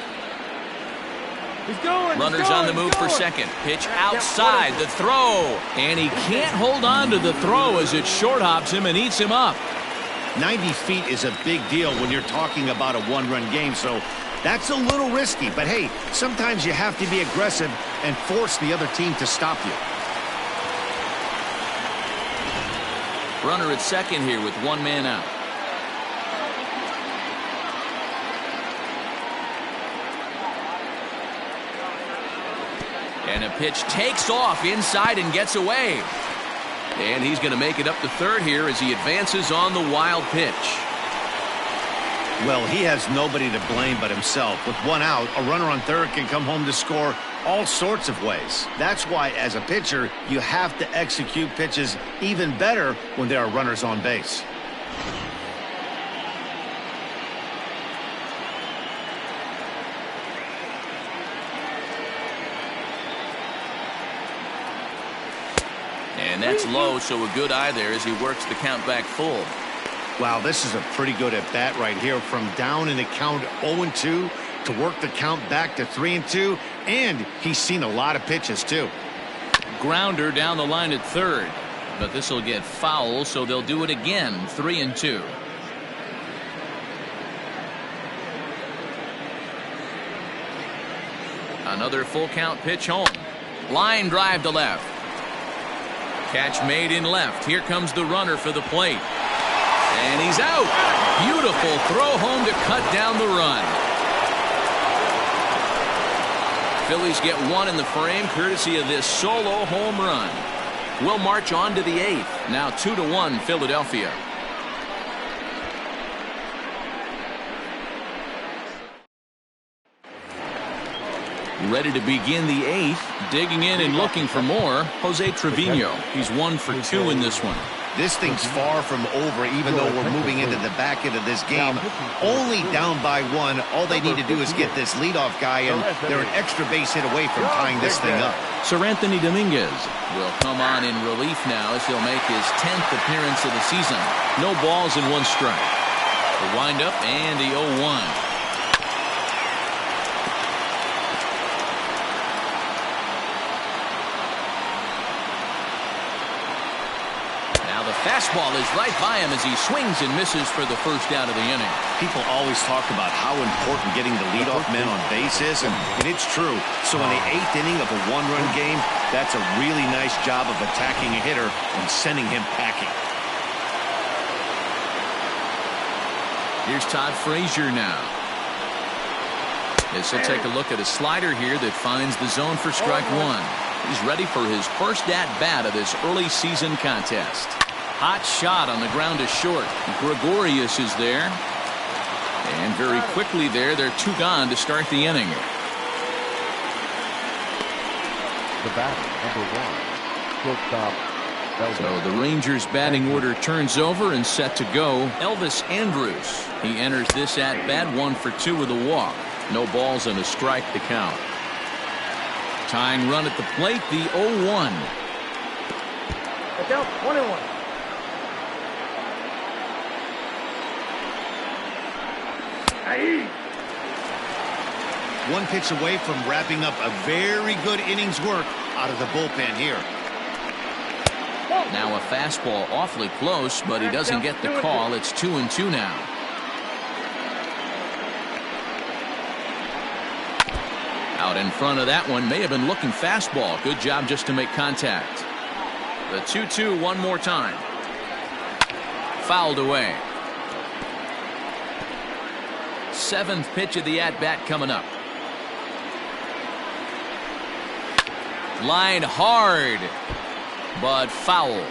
Runners on the move for second. Pitch outside the throw. And he can't hold on to the throw as it short hops him and eats him up. 90 feet is a big deal when you're talking about a one-run game, so that's a little risky. But hey, sometimes you have to be aggressive and force the other team to stop you. Runner at second here with 1 man out. And a pitch takes off inside and gets away. And he's going to make it up to third here as he advances on the wild pitch. Well, he has nobody to blame but himself. With 1 out, a runner on third can come home to score all sorts of ways. That's why, as a pitcher, you have to execute pitches even better when there are runners on base. And that's low, so a good eye there as he works the count back full. Wow, this is a pretty good at-bat right here. From down in the count 0-2 to work the count back to 3-2. And he's seen a lot of pitches, too. Grounder down the line at third. But this will get foul, so they'll do it again. 3-2. Another full count pitch home. Line drive to left. Catch made in left. Here comes the runner for the plate. And he's out. Beautiful throw home to cut down the run. Phillies get one in the frame courtesy of this solo home run. We'll march on to the 8th. Now 2-1 Philadelphia. Ready to begin the 8th. Digging in and looking for more. Jose Trevino. He's 1 for 2 in this one. This thing's far from over, even though we're moving into the back end of this game. Only down by 1. All they need to do is get this leadoff guy, and they're an extra base hit away from tying this thing up. Sir Anthony Dominguez will come on in relief now as he'll make his 10th appearance of the season. No balls and 1 strike. The windup and the 0-1. Fastball is right by him as he swings and misses for the first out of the inning. People always talk about how important getting the leadoff men on base is, and it's true. So in the 8th inning of a 1-run game, that's a really nice job of attacking a hitter and sending him packing. Here's Todd Frazier now. As he'll take a look at a slider here that finds the zone for strike 1. He's ready for his first at-bat of this early season contest. Hot shot on the ground to short. Gregorius is there. And very quickly there, they're 2 gone to start the inning. The batter, number 1, shortstop. So the Rangers batting order turns over and set to go. Elvis Andrus. He enters this at-bat 1 for 2 with a walk. No balls and a strike to count. Tying run at the plate, the 0-1. It's out, 1-1. One pitch away from wrapping up a very good innings work out of the bullpen here. Now a fastball awfully close, but he doesn't get the call. It's 2-2 now. Out in front of that one, may have been looking fastball. Good job just to make contact. The 2-2 one more time. Fouled away. 7th pitch of the at-bat coming up. Line hard, but foul.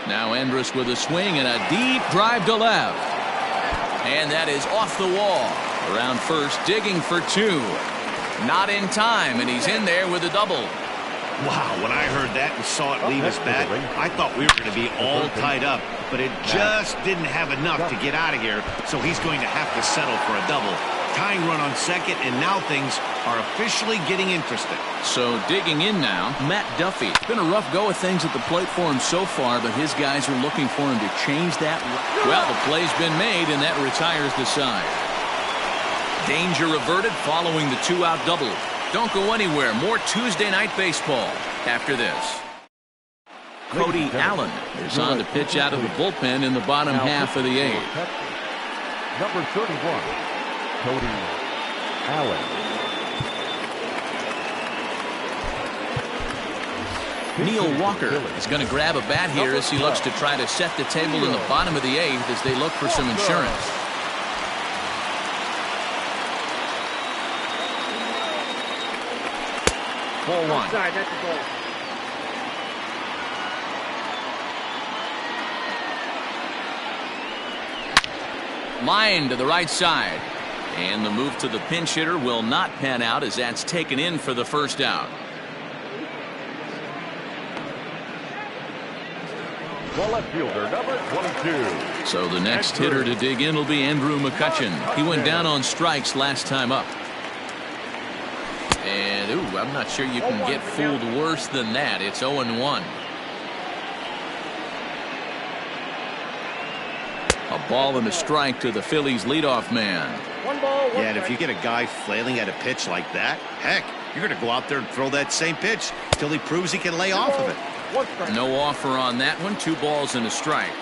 Now Andrus with a swing and a deep drive to left. And that is off the wall. Around first, digging for 2. Not in time, and he's in there with a double. Wow, when I heard that and saw it leave his bat, I thought we were going to be all tied up, but it just didn't have enough to get out of here, so he's going to have to settle for a double. Tying run on second, and now things are officially getting interesting. So digging in now, Matt Duffy. It's been a rough go of things at the plate for him so far, but his guys are looking for him to change that. Well, the play's been made, and that retires the side. Danger averted following the 2-out double. Don't go anywhere. More Tuesday Night Baseball after this. Cody Allen is on to pitch out of the bullpen in the bottom half of the 8th. Number 31, Cody Allen. Neil Walker is going to grab a bat here as he looks to try to set the table in the bottom of the 8th as they look for some insurance. Ball 1. Outside, that's the ball. Line to the right side. And the move to the pinch hitter will not pan out as that's taken in for the first out. The left fielder, number 22. So the next hitter to dig in will be Andrew McCutchen. He went down on strikes last time up. And, ooh, I'm not sure you can get fooled worse than that. It's 0-1. A ball and a strike to the Phillies leadoff man. Yeah, and if you get a guy flailing at a pitch like that, heck, you're going to go out there and throw that same pitch till he proves he can lay off of it. No offer on that one. 2 balls and a strike.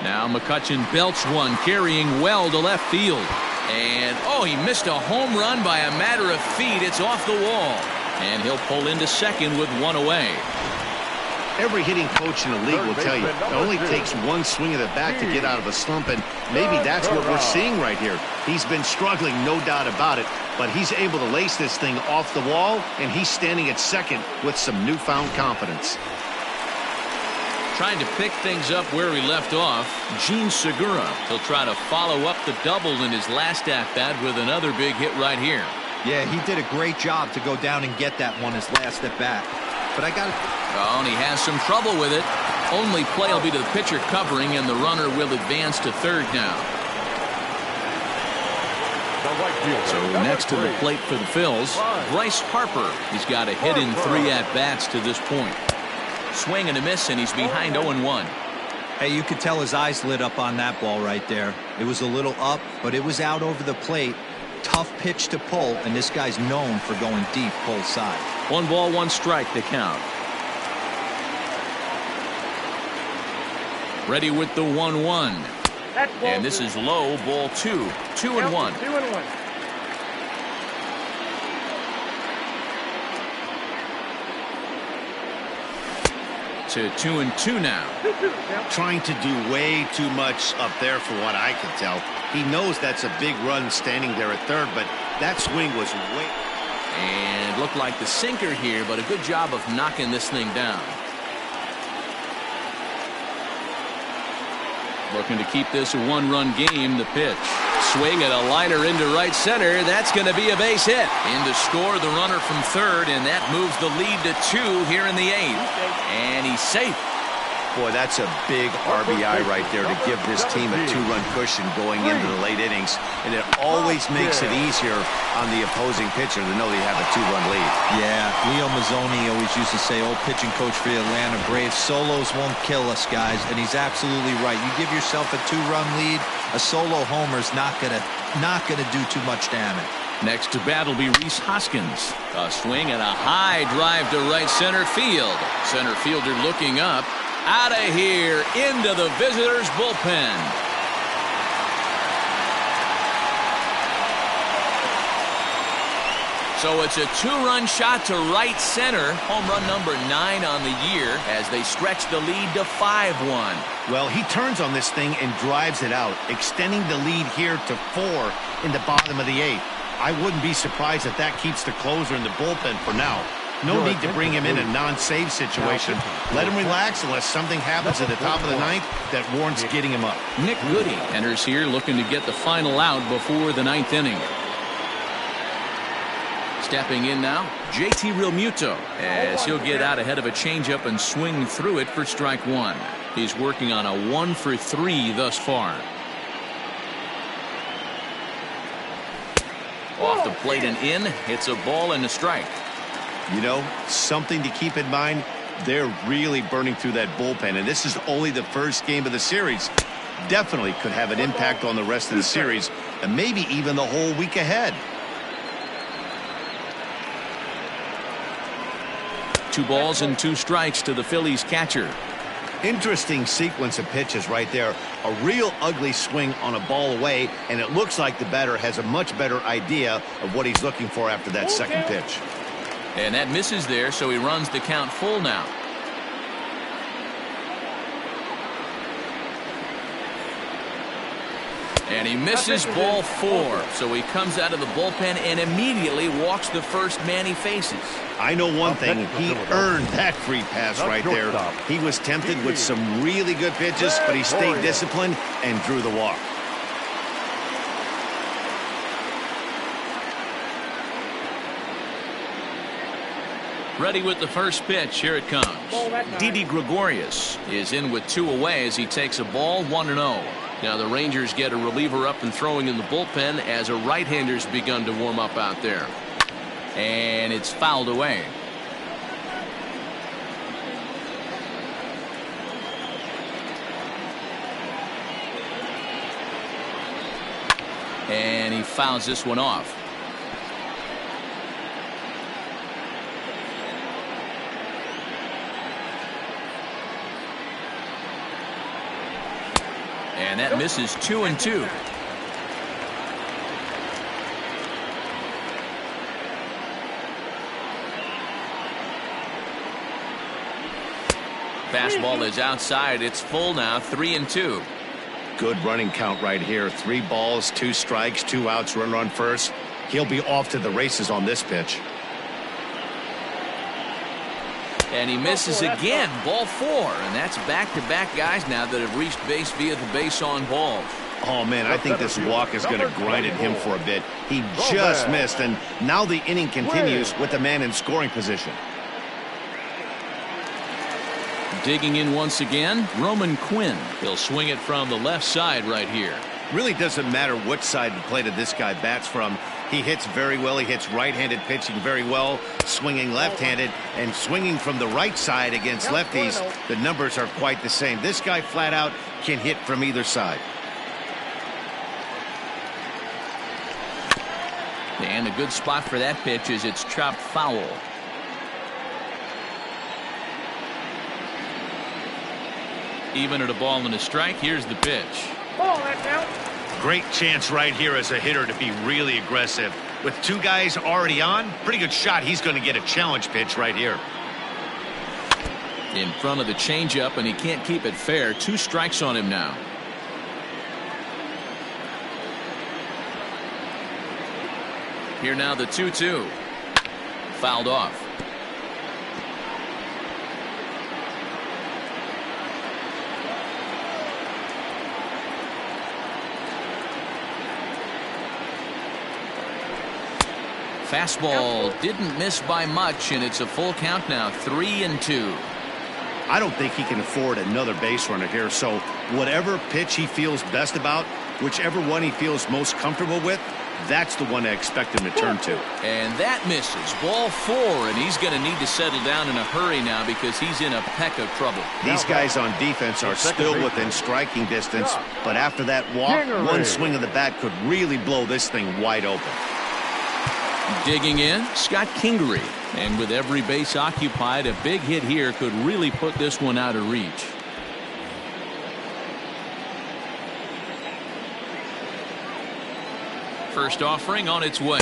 Now McCutchen belts one, carrying well to left field. And, oh, he missed a home run by a matter of feet. It's off the wall. And he'll pull into second with 1 away. Every hitting coach in the league will tell you it only takes one swing of the bat to get out of a slump, and maybe that's what we're seeing right here. He's been struggling, no doubt about it, but he's able to lace this thing off the wall, and he's standing at second with some newfound confidence. Trying to pick things up where he left off, Gene Segura. He'll try to follow up the double in his last at-bat with another big hit right here. Yeah, he did a great job to go down and get that one his last at-bat. But I got it. Oh, and he has some trouble with it. Only play will be to the pitcher covering, and the runner will advance to third now. So next to the plate for the Phils, Bryce Harper. He's got a hit in 3 at-bats to this point. Swing and a miss, and he's behind 0-1. Hey, you could tell his eyes lit up on that ball right there. It was a little up, but it was out over the plate. Tough pitch to pull, and this guy's known for going deep pull side. 1 ball, 1 strike to count. Ready with the 1-1. And this is low, ball 2. 2-1. 2-1. To 2-2 now. Trying to do way too much up there for what I can tell. He knows that's a big run standing there at third, but that swing was way... And looked like the sinker here, but a good job of knocking this thing down. Looking to keep this a 1-run game. The pitch. Swing and a liner into right center. That's going to be a base hit. In to score the runner from third, and that moves the lead to 2 here in the 8th. And he's safe. Boy, that's a big RBI right there to give this team a 2-run cushion going into the late innings. And it always makes it easier on the opposing pitcher to know they have a 2-run lead. Yeah, Leo Mazzoni always used to say, old pitching coach for the Atlanta Braves, solos won't kill us, guys. And he's absolutely right. You give yourself a 2-run lead, a solo homer's not gonna do too much damage. Next to bat will be Rhys Hoskins. A swing and a high drive to right center field. Center fielder looking up. Out of here into the visitors' bullpen. So it's a 2-run shot to right center. Home run number 9 on the year as they stretch the lead to 5-1. Well, he turns on this thing and drives it out, extending the lead here to 4 in the bottom of the 8th. I wouldn't be surprised if that keeps the closer in the bullpen for now. No need to bring him in a non-save situation. Let him relax unless something happens at the top of the 9th that warrants getting him up. Nick Goody enters here looking to get the final out before the 9th inning. Stepping in now, JT Realmuto, as he'll get out ahead of a changeup and swing through it for strike 1. He's working on a 1 for 3 thus far. Off the plate and in. It's a ball and a strike. You know, something to keep in mind, they're really burning through that bullpen, and this is only the first game of the series. Definitely could have an impact on the rest of the series, and maybe even the whole week ahead. 2 balls and 2 strikes to the Phillies catcher. Interesting sequence of pitches right there. A real ugly swing on a ball away, and it looks like the batter has a much better idea of what he's looking for after that second pitch. And that misses there, so he runs the count full now. And he misses ball 4. So he comes out of the bullpen and immediately walks the first man he faces. I know one thing. He earned that free pass right there. He was tempted with some really good pitches, but he stayed disciplined and drew the walk. Ready with the first pitch. Here it comes. Didi Gregorius is in with 2 away as he takes a ball 1-0. Now the Rangers get a reliever up and throwing in the bullpen as a right-hander's begun to warm up out there. And it's fouled away. And he fouls this one off. And that misses 2-2. Fastball is outside. It's full now. 3-2. Good running count right here. 3 balls, 2 strikes, 2 outs, runner on first. He'll be off to the races on this pitch. And he misses again. Ball 4. And that's back-to-back guys now that have reached base via the base on balls. Oh, man, I think this walk is going to grind at him for a bit. He just missed, and now the inning continues with the man in scoring position. Digging in once again, Roman Quinn. He'll swing it from the left side right here. Really doesn't matter which side of the plate this guy bats from. He hits very well. He hits right-handed pitching very well, swinging left-handed, and swinging from the right side against lefties. The numbers are quite the same. This guy flat out can hit from either side. And a good spot for that pitch is it's chopped foul. Even at a ball and a strike. Here's the pitch. Ball, that's out. Great chance right here as a hitter to be really aggressive. With 2 guys already on, pretty good shot. He's going to get a challenge pitch right here. In front of the changeup, and he can't keep it fair. 2 strikes on him now. Here now the 2-2. Fouled off. Fastball didn't miss by much, and it's a full count now. 3-2. I don't think he can afford another base runner here, so whatever pitch he feels best about, whichever one he feels most comfortable with, that's the one I expect him to turn to. And that misses. Ball 4, and he's going to need to settle down in a hurry now because he's in a peck of trouble. These guys on defense are still within striking distance, but after that walk, one swing of the bat could really blow this thing wide open. Digging in, Scott Kingery. And with every base occupied, a big hit here could really put this one out of reach. First offering on its way.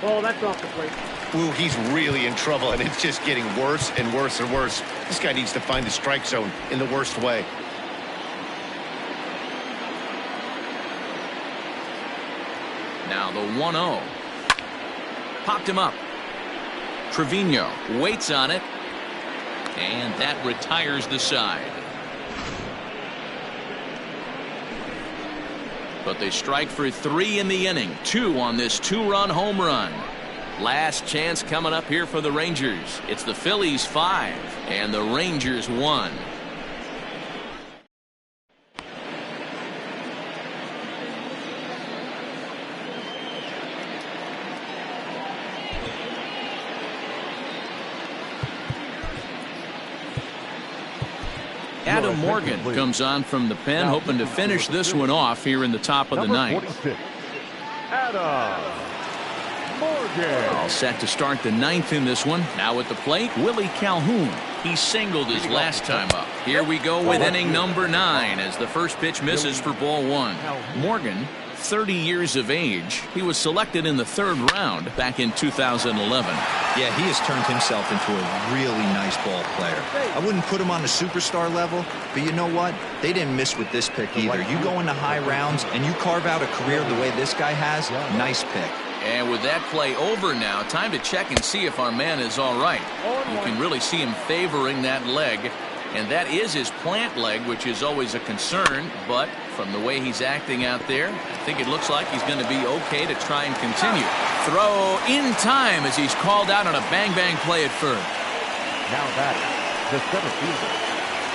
Oh, that's off the plate. Ooh, he's really in trouble, and it's just getting worse and worse and worse. This guy needs to find the strike zone in the worst way. Now the 1-0. Popped him up. Trevino waits on it, and that retires the side. But they strike for 3 in the inning. 2 on this 2-run home run. Last chance coming up here for the Rangers. It's the Phillies 5 and the Rangers 1. Adam Morgan comes on from the pen, hoping to finish this one off here in the top of the ninth. Adam Morgan. All set to start the ninth in this one. Now at the plate, Willie Calhoun. He singled his last time up. Here we go with inning number 9 as the first pitch misses for ball 1. Morgan 30 years of age. He was selected in the 3rd round back in 2011. Yeah, he has turned himself into a really nice ball player. I wouldn't put him on the superstar level, but you know what? They didn't miss with this pick either. You go into high rounds and you carve out a career the way this guy has, nice pick. And with that play over now, time to check and see if our man is all right. You can really see him favoring that leg. And that is his plant leg, which is always a concern. But from the way he's acting out there, I think it looks like he's going to be okay to try and continue. Throw in time as he's called out on a bang-bang play at first. Now that the center fielder,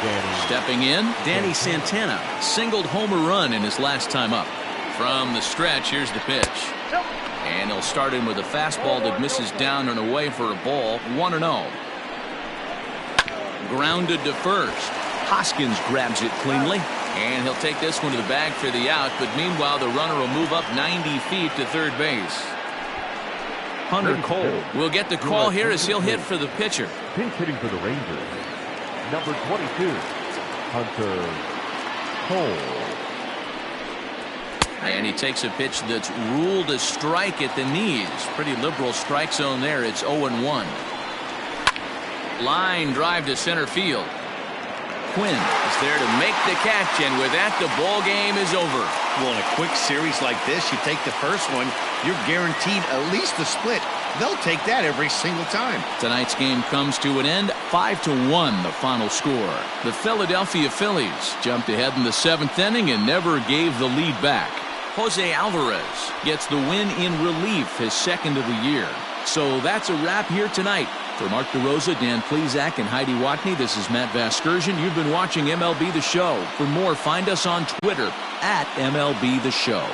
Danny. Stepping in, Danny Santana singled home a run in his last time up. From the stretch, here's the pitch. And he'll start in with a fastball that misses down and away for a ball. 1-0. Grounded to first. Hoskins grabs it cleanly, and he'll take this one to the bag for the out. But meanwhile, the runner will move up 90 feet to third base. Hunter Cole will get the call here as he'll hit for the pitcher. Pinch hitting for the Rangers, number 22, Hunter Cole. And he takes a pitch that's ruled a strike at the knees. Pretty liberal strike zone there. It's 0-1. Line drive to center field. Quinn is there to make the catch, and with that, the ball game is over. Well, in a quick series like this, you take the first one, you're guaranteed at least a split. They'll take that every single time. Tonight's game comes to an end, 5-1 the final score. The Philadelphia Phillies jumped ahead in the 7th inning and never gave the lead back. Jose Alvarez gets the win in relief, his 2nd of the year. So that's a wrap here tonight. For Mark DeRosa, Dan Plesac, and Heidi Watney, this is Matt Vasgersian. You've been watching MLB The Show. For more, find us on Twitter @MLB The Show.